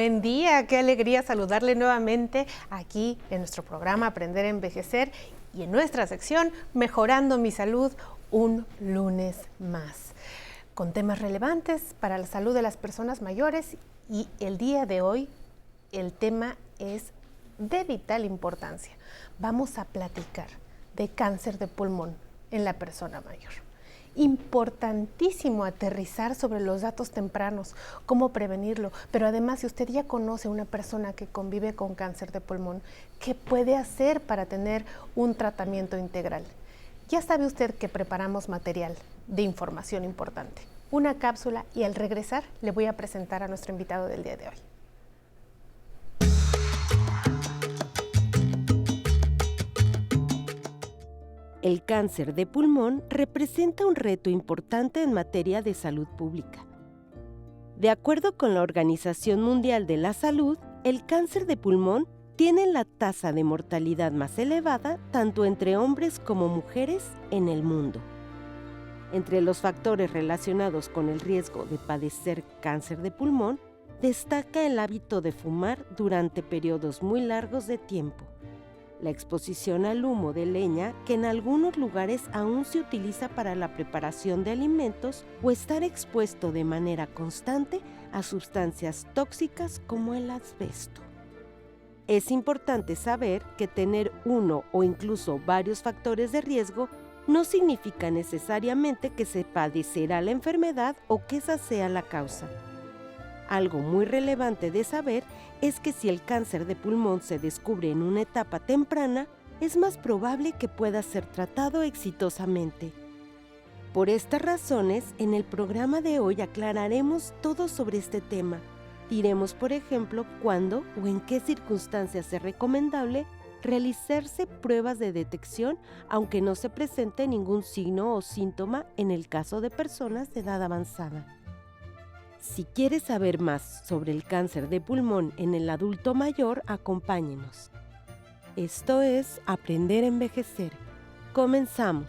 Buen día, qué alegría saludarle nuevamente aquí en nuestro programa Aprender a Envejecer y en nuestra sección Mejorando mi Salud, un lunes más, con temas relevantes para la salud de las personas mayores, y el día de hoy el tema es de vital importancia. Vamos a platicar de cáncer de pulmón en la persona mayor. Importantísimo aterrizar sobre los datos tempranos, cómo prevenirlo, pero además, si usted ya conoce a una persona que convive con cáncer de pulmón, ¿qué puede hacer para tener un tratamiento integral? Ya sabe usted que preparamos material de información importante, una cápsula, y al regresar le voy a presentar a nuestro invitado del día de hoy. El cáncer de pulmón representa un reto importante en materia de salud pública. De acuerdo con la Organización Mundial de la Salud, el cáncer de pulmón tiene la tasa de mortalidad más elevada tanto entre hombres como mujeres en el mundo. Entre los factores relacionados con el riesgo de padecer cáncer de pulmón, destaca el hábito de fumar durante periodos muy largos de tiempo, la exposición al humo de leña, que en algunos lugares aún se utiliza para la preparación de alimentos, o estar expuesto de manera constante a sustancias tóxicas como el asbesto. Es importante saber que tener uno o incluso varios factores de riesgo no significa necesariamente que se padecerá la enfermedad o que esa sea la causa. Algo muy relevante de saber es que si el cáncer de pulmón se descubre en una etapa temprana, es más probable que pueda ser tratado exitosamente. Por estas razones, en el programa de hoy aclararemos todo sobre este tema. Diremos, por ejemplo, cuándo o en qué circunstancias es recomendable realizarse pruebas de detección, aunque no se presente ningún signo o síntoma en el caso de personas de edad avanzada. Si quiere saber más sobre el cáncer de pulmón en el adulto mayor, acompáñenos. Esto es Aprender a Envejecer. Comenzamos.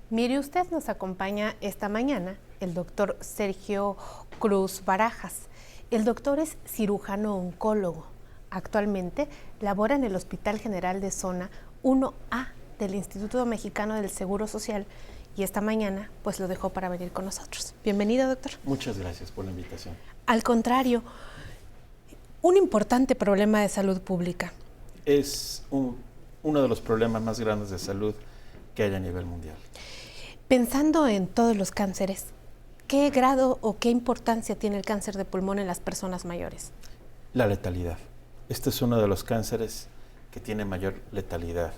Mire usted, nos acompaña esta mañana el doctor Sergio Cruz Barajas. El doctor es cirujano oncólogo. Actualmente labora en el Hospital General de Zona 1A del Instituto Mexicano del Seguro Social, y esta mañana pues lo dejó para venir con nosotros. Bienvenido, doctor. Muchas gracias por la invitación. Al contrario, un importante problema de salud pública. Es uno de los problemas más grandes de salud que hay a nivel mundial. Pensando en todos los cánceres, ¿qué grado o qué importancia tiene el cáncer de pulmón en las personas mayores? La letalidad. Este es uno de los cánceres que tiene mayor letalidad.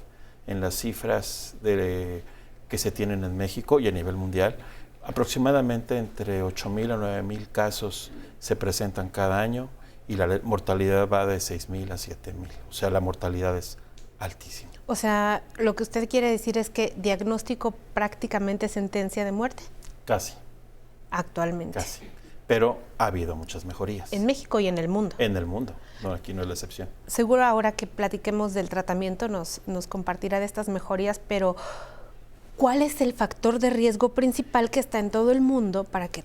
En las cifras que se tienen en México y a nivel mundial, aproximadamente entre 8,000 a 9,000 casos se presentan cada año, y la mortalidad va de 6,000 a 7,000. O sea, la mortalidad es altísima. O sea, lo que usted quiere decir es que diagnóstico prácticamente sentencia de muerte. Casi. Actualmente. Casi. Pero ha habido muchas mejorías. En México y en el mundo. En el mundo. No, aquí no es la excepción. Seguro ahora que platiquemos del tratamiento nos compartirá de estas mejorías, pero ¿cuál es el factor de riesgo principal que está en todo el mundo para que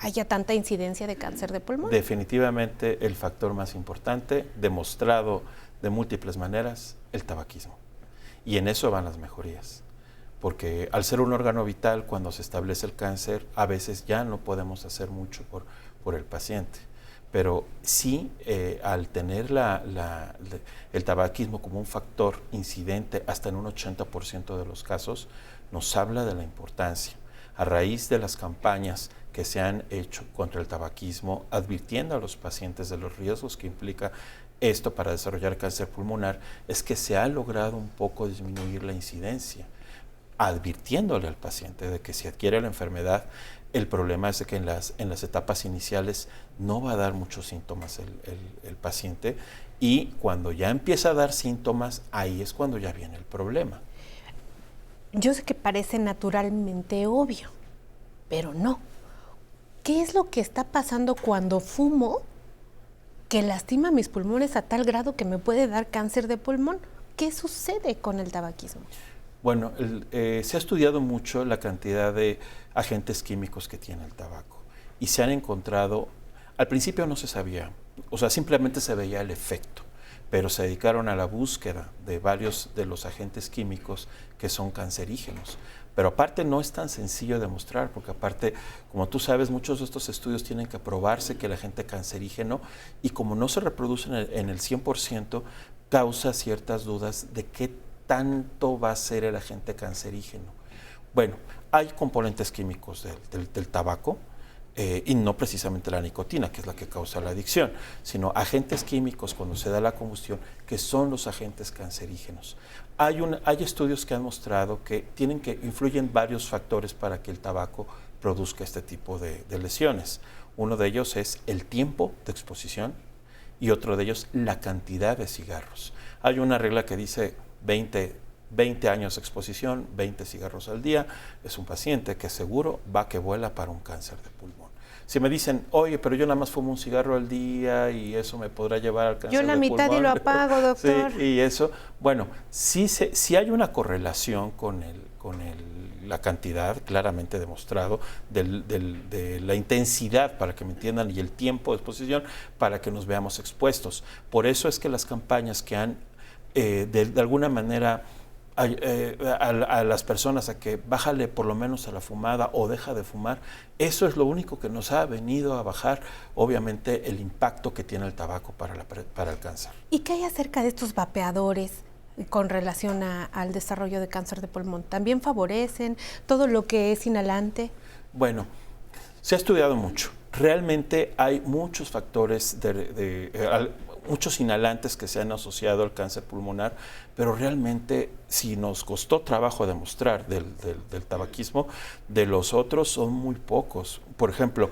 haya tanta incidencia de cáncer de pulmón? Definitivamente el factor más importante, demostrado de múltiples maneras, el tabaquismo. Y en eso van las mejorías. Porque al ser un órgano vital, cuando se establece el cáncer, a veces ya no podemos hacer mucho por el paciente. Pero sí, al tener el tabaquismo como un factor incidente hasta en un 80% de los casos, nos habla de la importancia. A raíz de las campañas que se han hecho contra el tabaquismo, advirtiendo a los pacientes de los riesgos que implica esto para desarrollar cáncer pulmonar, es que se ha logrado un poco disminuir la incidencia, advirtiéndole al paciente de que si adquiere la enfermedad, el problema es de que en las etapas iniciales no va a dar muchos síntomas el paciente, y cuando ya empieza a dar síntomas, ahí es cuando ya viene el problema. Yo sé que parece naturalmente obvio, pero no. ¿Qué es lo que está pasando cuando fumo que lastima mis pulmones a tal grado que me puede dar cáncer de pulmón? ¿Qué sucede con el tabaquismo? Bueno, se ha estudiado mucho la cantidad de agentes químicos que tiene el tabaco. y se han encontrado, al principio no se sabía, o sea, simplemente se veía el efecto, pero se dedicaron a la búsqueda de varios de los agentes químicos que son cancerígenos. Pero aparte no es tan sencillo demostrar, porque aparte, como tú sabes, muchos de estos estudios tienen que probarse que el agente cancerígeno, y como no se reproduce en el 100%, causa ciertas dudas de qué tanto va a ser el agente cancerígeno. Bueno, hay componentes químicos del tabaco, y no precisamente la nicotina, que es la que causa la adicción, sino agentes químicos cuando se da la combustión, que son los agentes cancerígenos. Hay estudios que han mostrado que influyen varios factores para que el tabaco produzca este tipo de lesiones. Uno de ellos es el tiempo de exposición y otro de ellos la cantidad de cigarros. Hay una regla que dice 20 años de exposición, 20 cigarros al día, es un paciente que seguro va que vuela para un cáncer de pulmón. Si me dicen, oye, pero yo nada más fumo un cigarro al día y eso me podrá llevar al cáncer de pulmón. Yo la mitad y lo apago, doctor. Sí, y eso, bueno, sí hay una correlación con la cantidad, claramente demostrado, de la intensidad, para que me entiendan, y el tiempo de exposición para que nos veamos expuestos. Por eso es que las campañas que han, de alguna manera, a las personas a que bájale por lo menos a la fumada o deja de fumar, eso es lo único que nos ha venido a bajar, obviamente, el impacto que tiene el tabaco para el cáncer. ¿Y qué hay acerca de estos vapeadores con relación al desarrollo de cáncer de pulmón? ¿También favorecen todo lo que es inhalante? Bueno, se ha estudiado mucho. Realmente hay muchos factores muchos inhalantes que se han asociado al cáncer pulmonar, pero realmente, si nos costó trabajo demostrar del tabaquismo, de los otros son muy pocos. Por ejemplo,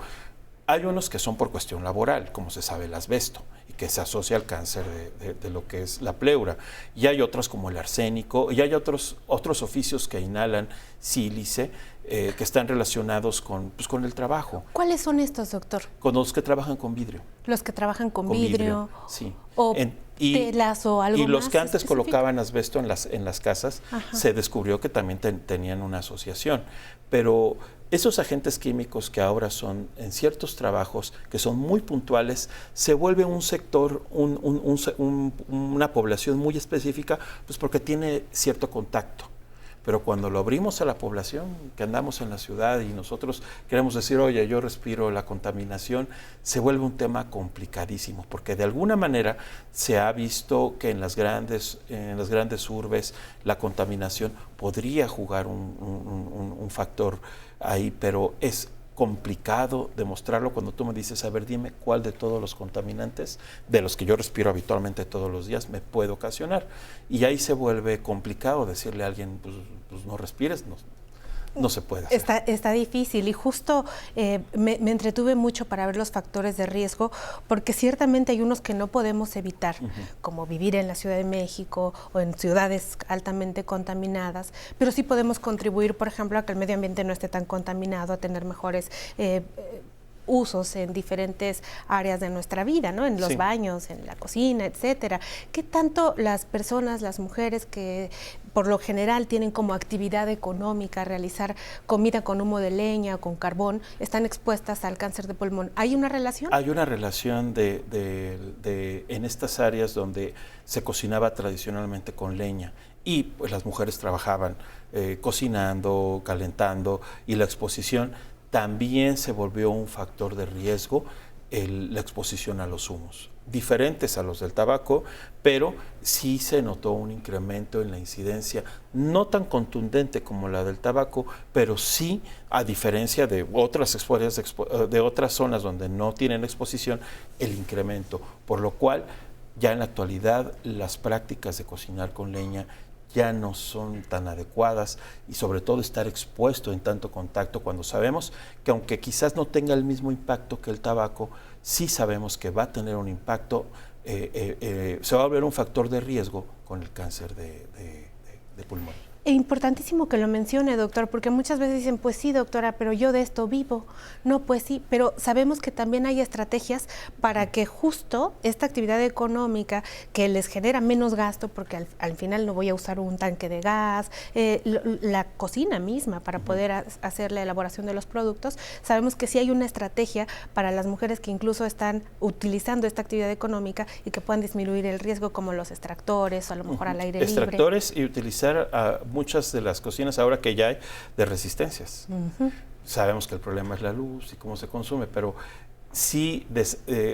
hay unos que son por cuestión laboral, como se sabe el asbesto, y que se asocia al cáncer de lo que es la pleura. Y hay otros como el arsénico, y hay otros oficios que inhalan sílice, que están relacionados con el trabajo. ¿Cuáles son estos, doctor? Con los que trabajan con vidrio. Los que trabajan con vidrio. Sí. O telas o algo más. Y los que antes específico colocaban asbesto en las casas, ajá, se descubrió que también tenían una asociación. Pero esos agentes químicos que ahora son en ciertos trabajos, que son muy puntuales, se vuelve un sector, una población muy específica, pues porque tiene cierto contacto. Pero cuando lo abrimos a la población, que andamos en la ciudad y nosotros queremos decir, oye, yo respiro la contaminación, se vuelve un tema complicadísimo, porque de alguna manera se ha visto que en las grandes urbes la contaminación podría jugar un factor ahí, pero es complicado demostrarlo cuando tú me dices, a ver, dime cuál de todos los contaminantes, de los que yo respiro habitualmente todos los días, me puede ocasionar. Y ahí se vuelve complicado decirle a alguien, pues no respires, no se puede hacer. Está difícil, y justo me entretuve mucho para ver los factores de riesgo, porque ciertamente hay unos que no podemos evitar, como vivir en la Ciudad de México o en ciudades altamente contaminadas, pero sí podemos contribuir, por ejemplo, a que el medio ambiente no esté tan contaminado, a tener mejores usos en diferentes áreas de nuestra vida, ¿no? En los baños, en la cocina, etcétera. ¿Qué tanto las personas, las mujeres que por lo general tienen como actividad económica realizar comida con humo de leña o con carbón, están expuestas al cáncer de pulmón? ¿Hay una relación? Hay una relación en estas áreas donde se cocinaba tradicionalmente con leña y pues las mujeres trabajaban cocinando, calentando, y la exposición también se volvió un factor de riesgo, la exposición a los humos, diferentes a los del tabaco, pero sí se notó un incremento en la incidencia, no tan contundente como la del tabaco, pero sí, a diferencia de otras zonas donde no tienen exposición, el incremento, por lo cual ya en la actualidad las prácticas de cocinar con leña ya no son tan adecuadas, y sobre todo estar expuesto en tanto contacto, cuando sabemos que aunque quizás no tenga el mismo impacto que el tabaco, sí sabemos que va a tener un impacto, se va a volver un factor de riesgo con el cáncer de pulmón. Importantísimo que lo mencione, doctor, porque muchas veces dicen, pues sí, doctora, pero yo de esto vivo. No, pues sí, pero sabemos que también hay estrategias para que justo esta actividad económica que les genera menos gasto, porque al final no voy a usar un tanque de gas, la cocina misma para poder hacer la elaboración de los productos, sabemos que sí hay una estrategia para las mujeres que incluso están utilizando esta actividad económica y que puedan disminuir el riesgo, como los extractores o a lo mejor al aire libre. Extractores y utilizar muchas de las cocinas ahora que ya hay de resistencias. Sabemos que el problema es la luz y cómo se consume, pero sí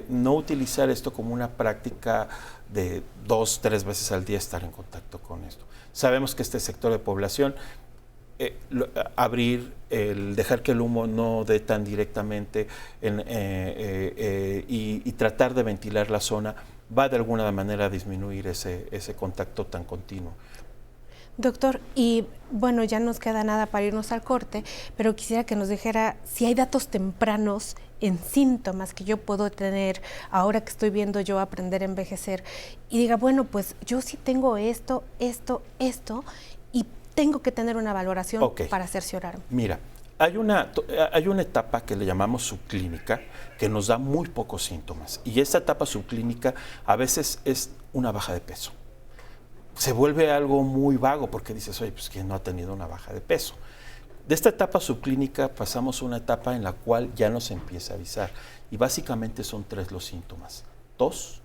no utilizar esto como una práctica de 2, 3 veces al día estar en contacto con esto. Sabemos que este sector de población, dejar que el humo no dé tan directamente y tratar de ventilar la zona va de alguna manera a disminuir ese contacto tan continuo. Doctor, y bueno, ya nos queda nada para irnos al corte, pero quisiera que nos dijera si hay datos tempranos en síntomas que yo puedo tener ahora que estoy viendo yo Aprender a Envejecer y diga, bueno, pues yo sí tengo esto, y tengo que tener una valoración para cerciorarme. Mira, hay una etapa que le llamamos subclínica que nos da muy pocos síntomas y esta etapa subclínica a veces es una baja de peso. Se vuelve algo muy vago porque dices, oye, pues ¿quién no ha tenido una baja de peso? De esta etapa subclínica pasamos a una etapa en la cual ya nos empieza a avisar y básicamente son 3 los síntomas. Tos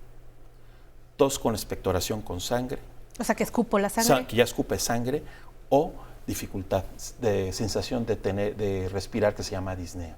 con expectoración con sangre. O sea, que escupo la sangre. Que ya escupe sangre o dificultad de sensación de respirar que se llama disnea.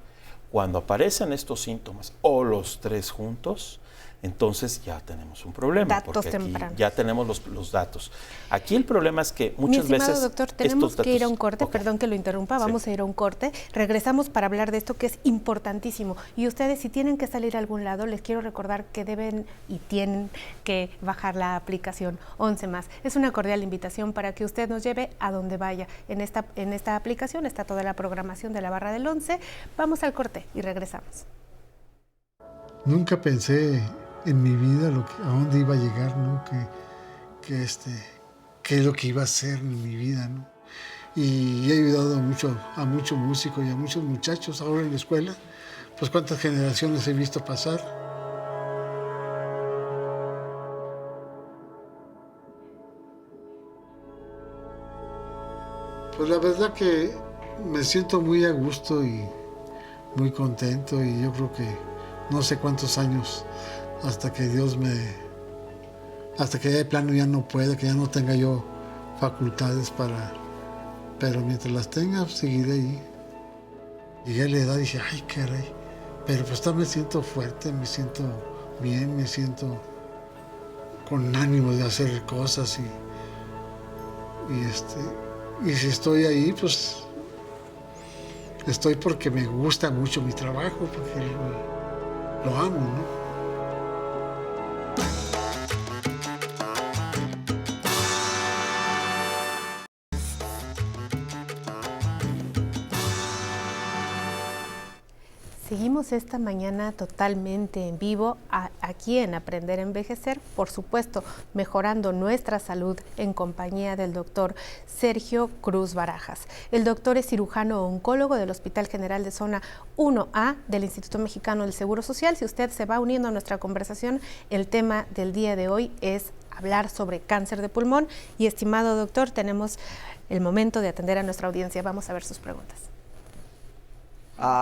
Cuando aparecen estos síntomas o los 3 juntos, entonces ya tenemos un problema. Datos tempranos. Ya tenemos los datos. Aquí el problema es que muchas Mi estimado veces... doctor, tenemos que ir a un corte, perdón que lo interrumpa, vamos a ir a un corte. Regresamos para hablar de esto que es importantísimo. Y ustedes, si tienen que salir a algún lado, les quiero recordar que deben y tienen que bajar la aplicación 11+. Es una cordial invitación para que usted nos lleve a donde vaya. En esta aplicación está toda la programación de la Barra del 11. Vamos al corte y regresamos. Nunca pensé en mi vida a dónde iba a llegar, ¿no? Qué es lo que iba a hacer en mi vida, ¿no? Y he ayudado a muchos músicos y a muchos muchachos ahora en la escuela. Pues cuántas generaciones he visto pasar. Pues la verdad que me siento muy a gusto y muy contento y yo creo que no sé cuántos años hasta que ya de plano ya no pueda, que ya no tenga yo facultades pero mientras las tenga, pues, seguiré ahí. Llegué a la edad y dije, ay, caray, pero pues también me siento fuerte, me siento bien, me siento con ánimo de hacer cosas y si estoy ahí, pues estoy porque me gusta mucho mi trabajo, porque lo amo, ¿no? Seguimos esta mañana totalmente en vivo aquí en Aprender a Envejecer, por supuesto, mejorando nuestra salud en compañía del doctor Sergio Cruz Barajas. El doctor es cirujano oncólogo del Hospital General de Zona 1A del Instituto Mexicano del Seguro Social. Si usted se va uniendo a nuestra conversación, el tema del día de hoy es hablar sobre cáncer de pulmón. Y estimado doctor, tenemos el momento de atender a nuestra audiencia. Vamos a ver sus preguntas.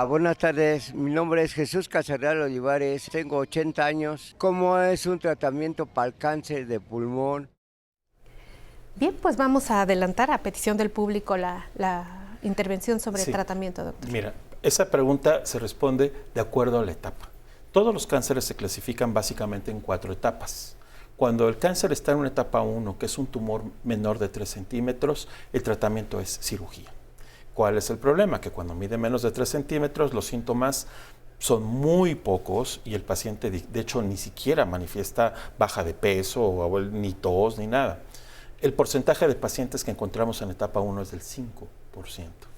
Buenas tardes, mi nombre es Jesús Casarreal Olivares, tengo 80 años. ¿Cómo es un tratamiento para el cáncer de pulmón? Bien, pues vamos a adelantar a petición del público la intervención sobre el tratamiento, doctor. Mira, esa pregunta se responde de acuerdo a la etapa. Todos los cánceres se clasifican básicamente en 4 etapas. Cuando el cáncer está en una etapa 1, que es un tumor menor de 3 centímetros, el tratamiento es cirugía. ¿Cuál es el problema? Que cuando mide menos de 3 centímetros, los síntomas son muy pocos y el paciente, de hecho, ni siquiera manifiesta baja de peso o ni tos ni nada. El porcentaje de pacientes que encontramos en etapa 1 es del 5%.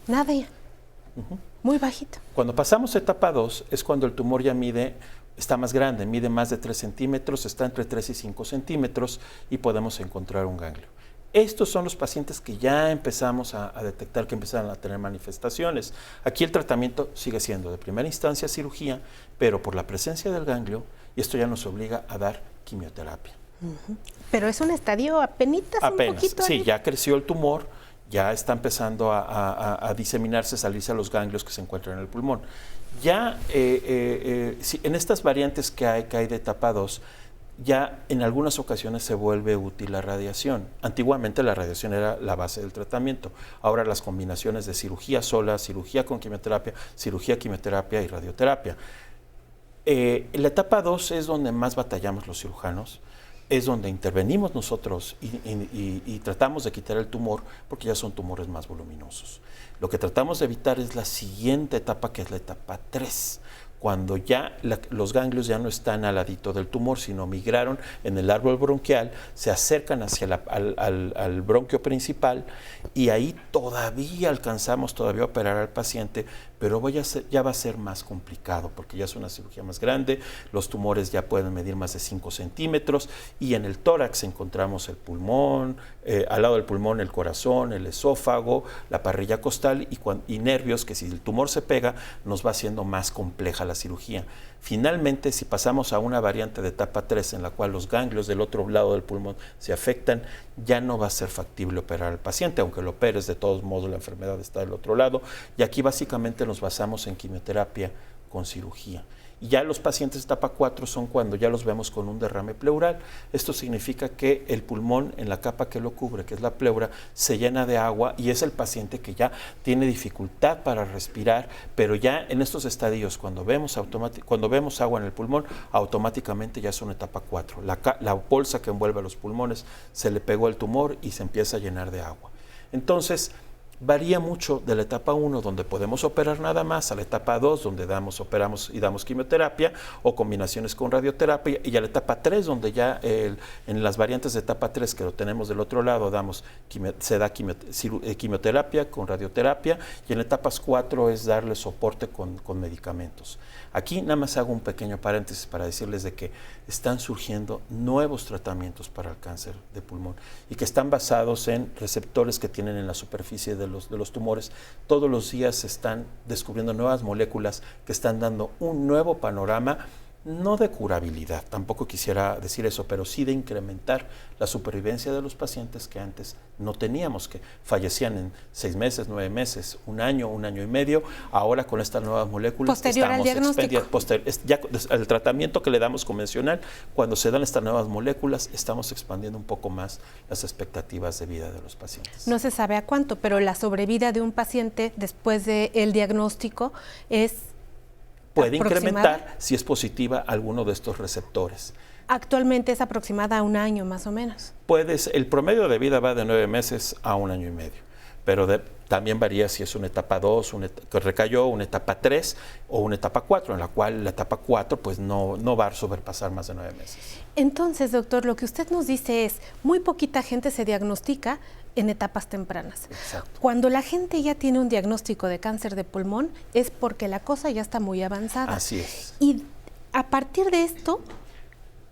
Nada ya. Muy bajito. Cuando pasamos a etapa 2 es cuando el tumor ya está más grande, mide más de 3 centímetros, está entre 3 y 5 centímetros y podemos encontrar un ganglio. Estos son los pacientes que ya empezamos a detectar que empiezan a tener manifestaciones. Aquí el tratamiento sigue siendo de primera instancia cirugía, pero por la presencia del ganglio, y esto ya nos obliga a dar quimioterapia. Pero es un estadio apenas un poquito. Sí, ya creció el tumor, ya está empezando a diseminarse, salirse a los ganglios que se encuentran en el pulmón. Ya en estas variantes que hay de etapa 2, ya en algunas ocasiones se vuelve útil la radiación. Antiguamente la radiación era la base del tratamiento. Ahora las combinaciones de cirugía sola, cirugía con quimioterapia, cirugía, quimioterapia y radioterapia. La etapa 2 es donde más batallamos los cirujanos, es donde intervenimos nosotros y tratamos de quitar el tumor porque ya son tumores más voluminosos. Lo que tratamos de evitar es la siguiente etapa, que es la etapa 3, cuando ya los ganglios ya no están al ladito del tumor, sino migraron en el árbol bronquial, se acercan hacia al bronquio principal, y ahí alcanzamos todavía a operar al paciente, pero ya va a ser más complicado porque ya es una cirugía más grande, los tumores ya pueden medir más de 5 centímetros, y en el tórax encontramos el pulmón, al lado del pulmón el corazón, el esófago, la parrilla costal y nervios, que si el tumor se pega nos va haciendo más compleja la cirugía. Finalmente, si pasamos a una variante de etapa 3 en la cual los ganglios del otro lado del pulmón se afectan, ya no va a ser factible operar al paciente, aunque lo operes, de todos modos la enfermedad está del otro lado, y aquí básicamente nos basamos en quimioterapia con cirugía. Y ya los pacientes de etapa 4 son cuando ya los vemos con un derrame pleural. Esto significa que el pulmón, en la capa que lo cubre, que es la pleura, se llena de agua, y es el paciente que ya tiene dificultad para respirar, pero ya en estos estadios, cuando vemos agua en el pulmón, automáticamente ya es una etapa 4. La bolsa que envuelve a los pulmones se le pegó el tumor y se empieza a llenar de agua. Entonces, varía mucho de la etapa 1, donde podemos operar nada más, a la etapa 2, donde operamos y damos quimioterapia o combinaciones con radioterapia, y a la etapa 3, donde ya en las variantes de etapa 3, que lo tenemos del otro lado, se da quimioterapia con radioterapia, y en etapas 4 es darle soporte con medicamentos. Aquí nada más hago un pequeño paréntesis para decirles de que están surgiendo nuevos tratamientos para el cáncer de pulmón, y que están basados en receptores que tienen en la superficie de los tumores. Todos los días se están descubriendo nuevas moléculas que están dando un nuevo panorama, no de curabilidad, tampoco quisiera decir eso, pero sí de incrementar la supervivencia de los pacientes que antes no teníamos, que fallecían en 6 meses, 9 meses, un año y medio. Ahora con estas nuevas moléculas posterior al diagnóstico. Ya el tratamiento que le damos convencional, cuando se dan estas nuevas moléculas, estamos expandiendo un poco más las expectativas de vida de los pacientes. No se sabe a cuánto, pero la sobrevida de un paciente después del diagnóstico puede incrementar si es positiva alguno de estos receptores. Actualmente es aproximada a 1 año más o menos. El promedio de vida va de 9 meses a 1 año y medio, pero también varía si es una etapa 2, que recayó, una etapa 3 o una etapa 4, en la cual la etapa 4 pues no va a sobrepasar más de 9 meses. Entonces, doctor, lo que usted nos dice es, muy poquita gente se diagnostica en etapas tempranas. Exacto. Cuando la gente ya tiene un diagnóstico de cáncer de pulmón es porque la cosa ya está muy avanzada. Así es. Y a partir de esto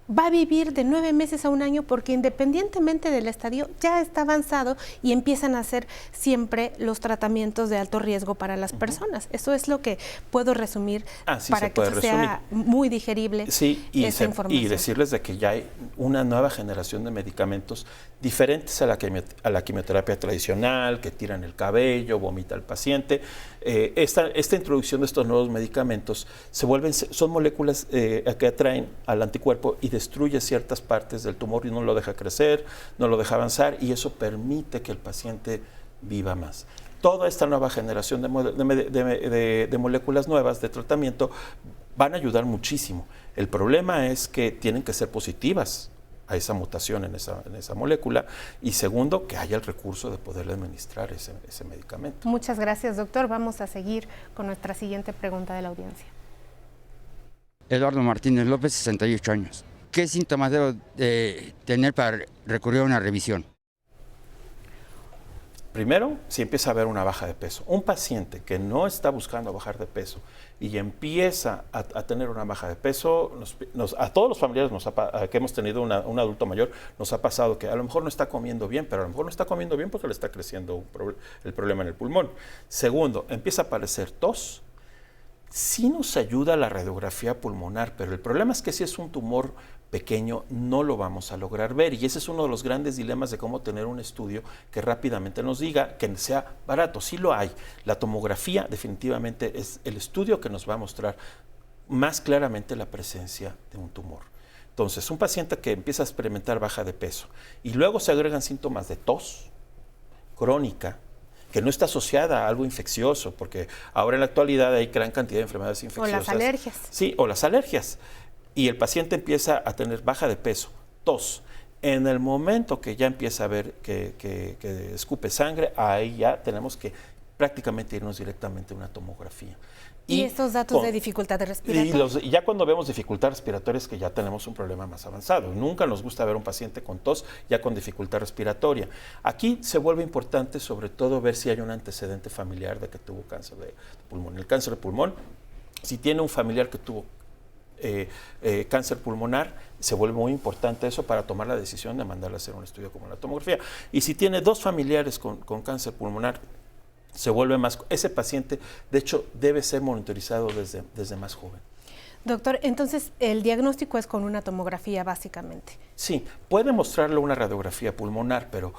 va a vivir de 9 meses a 1 año, porque independientemente del estadio ya está avanzado y empiezan a hacer siempre los tratamientos de alto riesgo para las personas. Eso es lo que puedo resumir para que sea muy digerible. Sí, esa información. Y decirles de que ya hay una nueva generación de medicamentos diferentes a la quimioterapia tradicional, que tiran el cabello, vomita el paciente. Esta introducción de estos nuevos medicamentos son moléculas que atraen al anticuerpo y destruye ciertas partes del tumor y no lo deja crecer, no lo deja avanzar, y eso permite que el paciente viva más. Toda esta nueva generación de moléculas nuevas de tratamiento van a ayudar muchísimo. El problema es que tienen que ser positivas a esa mutación en esa molécula, y segundo, que haya el recurso de poder administrar ese medicamento. Muchas gracias, doctor. Vamos a seguir con nuestra siguiente pregunta de la audiencia. Eduardo Martínez López, 68 años. ¿Qué síntomas debo tener para recurrir a una revisión? Primero, si empieza a haber una baja de peso. Un paciente que no está buscando bajar de peso y empieza a tener una baja de peso, a todos los familiares que hemos tenido un adulto mayor, nos ha pasado que a lo mejor no está comiendo bien, pero a lo mejor no está comiendo bien porque le está creciendo el problema en el pulmón. Segundo, empieza a aparecer tos. Sí nos ayuda la radiografía pulmonar, pero el problema es que si es un tumor pequeño no lo vamos a lograr ver, y ese es uno de los grandes dilemas de cómo tener un estudio que rápidamente nos diga que sea barato. Sí lo hay. La tomografía definitivamente es el estudio que nos va a mostrar más claramente la presencia de un tumor. Entonces, un paciente que empieza a experimentar baja de peso y luego se agregan síntomas de tos crónica, que no está asociada a algo infeccioso, porque ahora en la actualidad hay gran cantidad de enfermedades infecciosas. O las alergias. Sí, o las alergias. Y el paciente empieza a tener baja de peso, tos. En el momento que ya empieza a ver que escupe sangre, ahí ya tenemos que prácticamente irnos directamente a una tomografía. ¿Y estos datos de dificultad respiratoria? Y ya cuando vemos dificultad respiratoria es que ya tenemos un problema más avanzado. Nunca nos gusta ver un paciente con tos ya con dificultad respiratoria. Aquí se vuelve importante sobre todo ver si hay un antecedente familiar de que tuvo cáncer de pulmón. El cáncer de pulmón, si tiene un familiar que tuvo cáncer pulmonar, se vuelve muy importante eso para tomar la decisión de mandarle a hacer un estudio como la tomografía. Y si tiene dos familiares con cáncer pulmonar, se vuelve más, ese paciente, de hecho, debe ser monitorizado desde más joven. Doctor, entonces el diagnóstico es con una tomografía básicamente. Sí, puede mostrarle una radiografía pulmonar, pero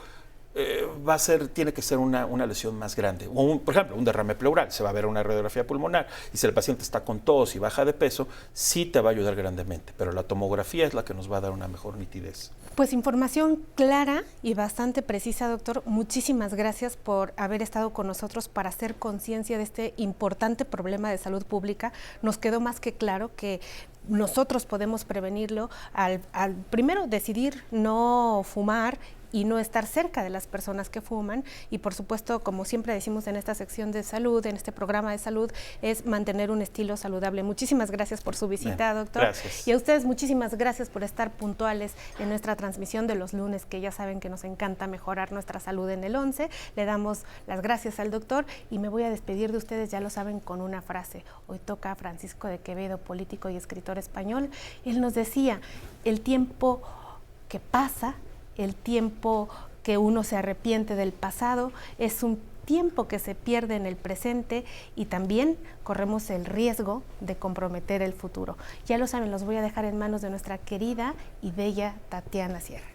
tiene que ser una lesión más grande. O por ejemplo, un derrame pleural, se va a ver una radiografía pulmonar, y si el paciente está con tos y baja de peso, sí te va a ayudar grandemente, pero la tomografía es la que nos va a dar una mejor nitidez. Pues información clara y bastante precisa, doctor. Muchísimas gracias por haber estado con nosotros para hacer conciencia de este importante problema de salud pública. Nos quedó más que claro que nosotros podemos prevenirlo al primero decidir no fumar y no estar cerca de las personas que fuman, y por supuesto, como siempre decimos en esta sección de salud, en este programa de salud, es mantener un estilo saludable. Muchísimas gracias por su visita, doctor. Gracias. Y a ustedes muchísimas gracias por estar puntuales en nuestra transmisión de los lunes, que ya saben que nos encanta mejorar nuestra salud en el 11. Le damos las gracias al doctor y me voy a despedir de ustedes, ya lo saben, con una frase. Hoy toca a Francisco de Quevedo, político y escritor español. Él nos decía, el tiempo que pasa, el tiempo que uno se arrepiente del pasado, es un tiempo que se pierde en el presente, y también corremos el riesgo de comprometer el futuro. Ya lo saben, los voy a dejar en manos de nuestra querida y bella Tatiana Sierra.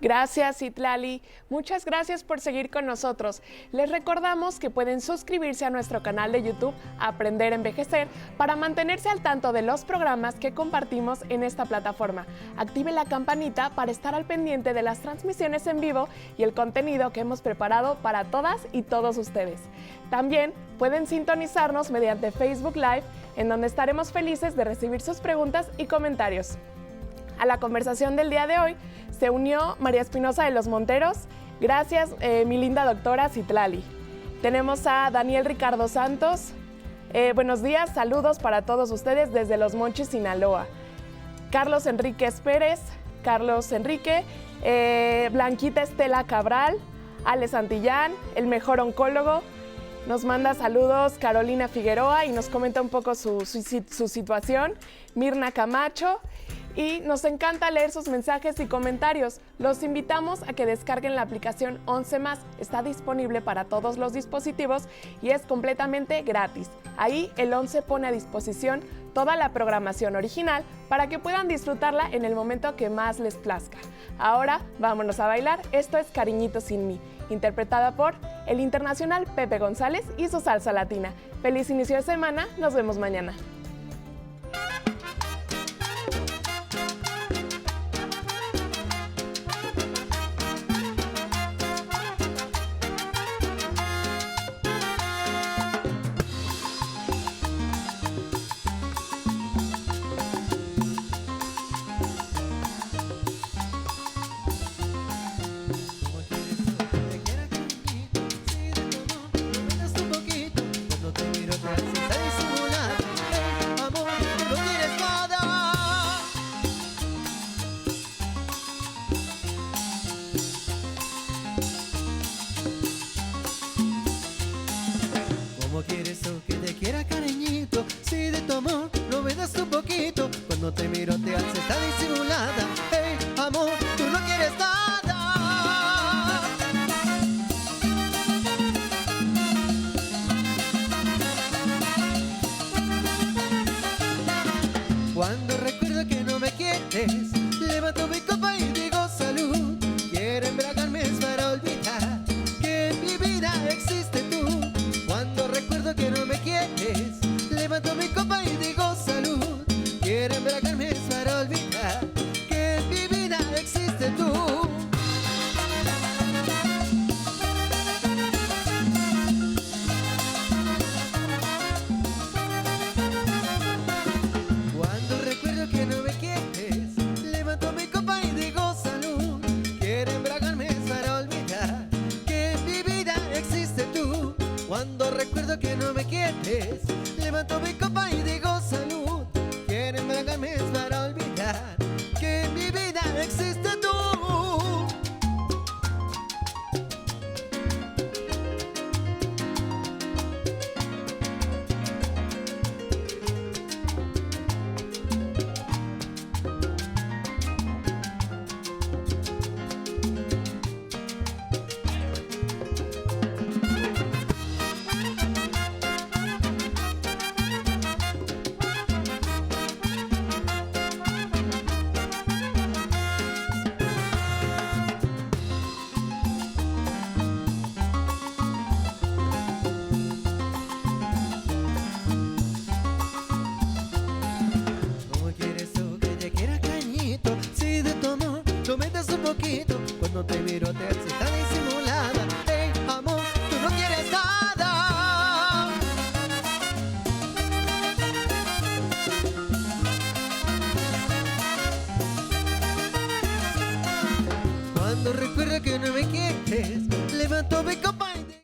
Gracias, Citlali. Muchas gracias por seguir con nosotros. Les recordamos que pueden suscribirse a nuestro canal de YouTube Aprender a Envejecer para mantenerse al tanto de los programas que compartimos en esta plataforma. Active la campanita para estar al pendiente de las transmisiones en vivo y el contenido que hemos preparado para todas y todos ustedes. También pueden sintonizarnos mediante Facebook Live, en donde estaremos felices de recibir sus preguntas y comentarios. A la conversación del día de hoy se unió María Espinosa de los Monteros. Gracias, mi linda doctora Citlali. Tenemos a Daniel Ricardo Santos. Buenos días, saludos para todos ustedes desde Los Mochis, Sinaloa. Carlos Enríquez Pérez, Carlos Enrique, Blanquita Estela Cabral, Ale Santillán, el mejor oncólogo. Nos manda saludos Carolina Figueroa y nos comenta un poco su situación. Mirna Camacho. Y nos encanta leer sus mensajes y comentarios. Los invitamos a que descarguen la aplicación 11+. Está disponible para todos los dispositivos y es completamente gratis. Ahí el 11 pone a disposición toda la programación original para que puedan disfrutarla en el momento que más les plazca. Ahora vámonos a bailar. Esto es Cariñito sin mí, interpretada por el internacional Pepe González y su salsa latina. Feliz inicio de semana. Nos vemos mañana. Cuando te miro te haces a disimular. tu amor no me das un poquito. Cuando te miro te haces tan disimulada. Hey, amor, tú no quieres nada. Cuando recuerdo que no me quieres, levanto mi copa y digo salud. Quiero embriagarme para olvidar que en mi vida existe tú. Cuando recuerdo que no me quieres, levanto mi copa y digo salud. Quiero embriagarme para olvidar que en mi vida existe tú. Cuando recuerdo que no me quieres, levanto mi copa y digo salud. Quiero embriagarme para olvidar que en mi vida existe tú. Cuando recuerdo que no me quieres, levanto mi copa y digo salud. Quiero embriagarme para olvidar que en mi vida existe tú. ¿Cómo quieres tú que te quiera, cañito? Si de tu amor no me das un poquito. Cuando te miro te haces tan disimulada. Hey, amor, tú no quieres nada. Cuando recuerdo que no me quieres, levanto mi copa